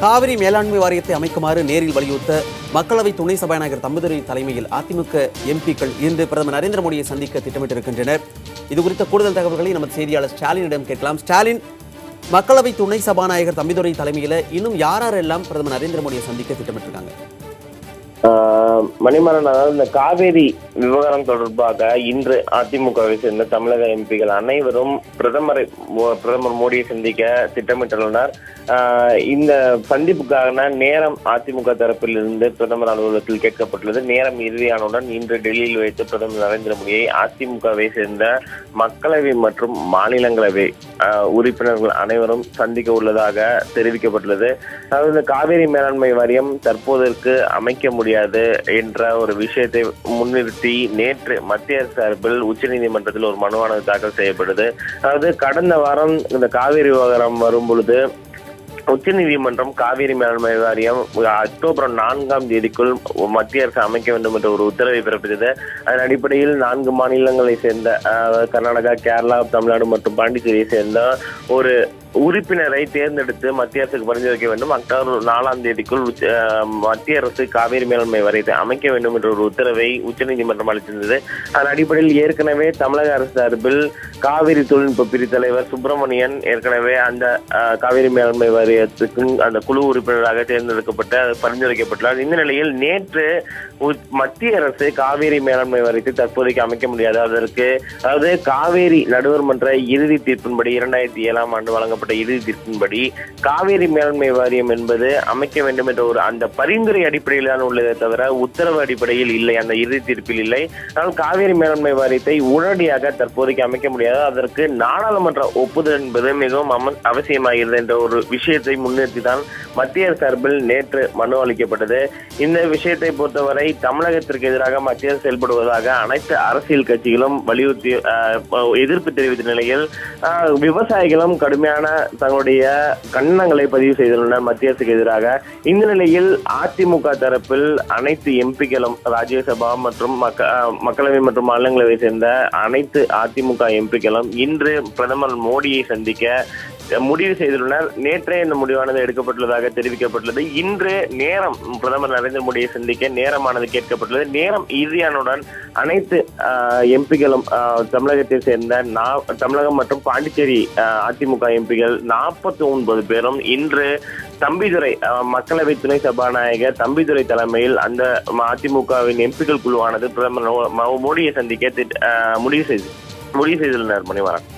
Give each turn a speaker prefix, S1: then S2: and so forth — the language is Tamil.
S1: காவிரி மேலாண்மை வாரியத்தை அமைக்குமாறு நேரில் வலியுறுத்த மக்களவை துணை சபாநாயகர் தம்பிதுரை தலைமையில் அதிமுக எம்பிக்கள் இன்று பிரதமர் நரேந்திர மோடியை சந்திக்க திட்டமிட்டிருக்கின்றனர். இதுகுறித்த கூடுதல் தகவல்களை நமது செய்தியாளர் ஸ்டாலினிடம் கேட்கலாம். ஸ்டாலின், மக்களவை துணை சபாநாயகர் தம்பிதுரை தலைமையில் இன்னும் யாரெல்லாம் பிரதமர் நரேந்திர மோடியை சந்திக்க திட்டமிட்டிருக்காங்க?
S2: மணிமரன், அதாவது இந்த காவேரி விவகாரம் தொடர்பாக இன்று அதிமுகவை சேர்ந்த தமிழக எம்பிகள் அனைவரும் பிரதமர் மோடியை சந்திக்க திட்டமிட்டுள்ளனர். இந்த சந்திப்புக்கான நேரம் அதிமுக தரப்பில் இருந்து பிரதமர் அலுவலகத்தில் கேட்கப்பட்டுள்ளது. நேரம் இறுதியானவுடன் இன்று டெல்லியில் வைத்து பிரதமர் நரேந்திர மோடியை அதிமுகவை சேர்ந்த மக்களவை மற்றும் மாநிலங்களவை உறுப்பினர்கள் அனைவரும் சந்திக்க உள்ளதாக தெரிவிக்கப்பட்டுள்ளது. அதாவது இந்த காவேரி மேலாண்மை வாரியம் தற்போதற்கு அமைக்க முடியாது என்ற ஒரு விஷயத்தை முன்னிறுத்தி நேற்று மத்திய அரசு சார்பில் உச்சநீதிமன்றத்தில் ஒரு மனுவானது தாக்கல் செய்யப்படுது. அதாவது கடந்த வாரம் இந்த காவேரி விவகாரம் வரும் பொழுது உச்சநீதிமன்றம் காவிரி மேலாண்மை வாரியம் அக்டோபர் 4 மத்திய அரசு அமைக்க வேண்டும் என்ற ஒரு உத்தரவை பிறப்பித்தது. அதன் அடிப்படையில் 4 மாநிலங்களை சேர்ந்த கர்நாடகா, கேரளா, தமிழ்நாடு மற்றும் பாண்டிச்சேரியை சேர்ந்த ஒரு உறுப்பினரை தேர்ந்தெடுத்து மத்திய அரசுக்கு பரிந்துரைக்க வேண்டும். அக்டோபர் 4 மத்திய அரசு காவிரி மேலாண்மை வாரியத்தை அமைக்க வேண்டும் என்ற ஒரு உத்தரவை உச்சநீதிமன்றம் அளித்திருந்தது. அதன் அடிப்படையில் ஏற்கனவே தமிழக அரசு சார்பில் காவிரி தொழில்நுட்ப பிரிவு தலைவர் சுப்பிரமணியன் ஏற்கனவே அந்த காவிரி மேலாண்மை வாரியத்துக்கு அந்த குழு உறுப்பினராக தேர்ந்தெடுக்கப்பட்டு பரிந்துரைக்கப்பட்டுள்ளார். இந்த நிலையில் நேற்று மத்திய அரசு காவிரி மேலாண்மை வாரியத்தை தற்போதைக்கு அமைக்க முடியாது. அதாவது காவேரி நடுவர் மன்ற இறுதி தீர்ப்பின்படி 2007 ஆண்டு வழங்கப்பட்ட இறுதி தீர்ப்பின்படி காவேரி மேலாண்மை வாரியம் என்பது அமைக்க வேண்டும் என்ற ஒரு அந்த பரிந்துரை அடிப்படையில் தான் உள்ளதே தவிர உத்தரவு அடிப்படையில் இல்லை, அந்த இறுதி தீர்ப்பில் இல்லை. ஆனால் காவேரி மேலாண்மை வாரியத்தை உடனடியாக தற்போதைக்கு அமைக்க முடியாது. அதற்கு நாடாளுமன்ற ஒப்புதல் என்பது மிகவும் அவசியமாகிறது என்ற ஒரு விஷயத்தை முன்னிறுத்தி தான் மத்திய சார்பில் நேற்று மனு அளிக்கப்பட்டது. இந்த விஷயத்தை பொறுத்தவரை தமிழகத்திற்கு எதிராக மத்திய அரசு செயல்படுவதாக அனைத்து அரசியல் கட்சிகளும் வலியுறுத்தி எதிர்ப்பு தெரிவித்த நிலையில் விவசாயிகளும் கடுமையான தங்களுடைய கண்டனங்களை பதிவு செய்துள்ளனர் மத்திய அரசுக்கு எதிராக. இந்த நிலையில் அதிமுக தரப்பில் அனைத்து எம்பிக்களும் ராஜ்யசபா மற்றும் மக்களவை மற்றும் மாநிலங்களவை சேர்ந்த அனைத்து அதிமுக எம்பிக்களும் இன்று பிரதமர் மோடியை சந்திக்க முடிவு செய்துள்ளனர். நேற்றே இந்த முடிவானது எடுக்கப்பட்டுள்ளதாக தெரிவிக்கப்பட்டுள்ளது. இன்று நேரம் பிரதமர் நரேந்திர மோடியை சந்திக்க நேரமானது கேட்கப்பட்டுள்ளது. நேரம் இறுதியானுடன் அனைத்து எம்பிக்களும் தமிழகத்தை சேர்ந்த தமிழகம் மற்றும் பாண்டிச்சேரி அதிமுக எம்பிகள் 49 பேரும் இன்று தம்பிதுரை மக்களவை துணை சபாநாயகர் தம்பிதுரை தலைமையில் அந்த அதிமுகவின் எம்பிக்கள் குழுவானது பிரதமர் மோடியை சந்திக்க முடிவு செய்துள்ளனர். மணிவரன்.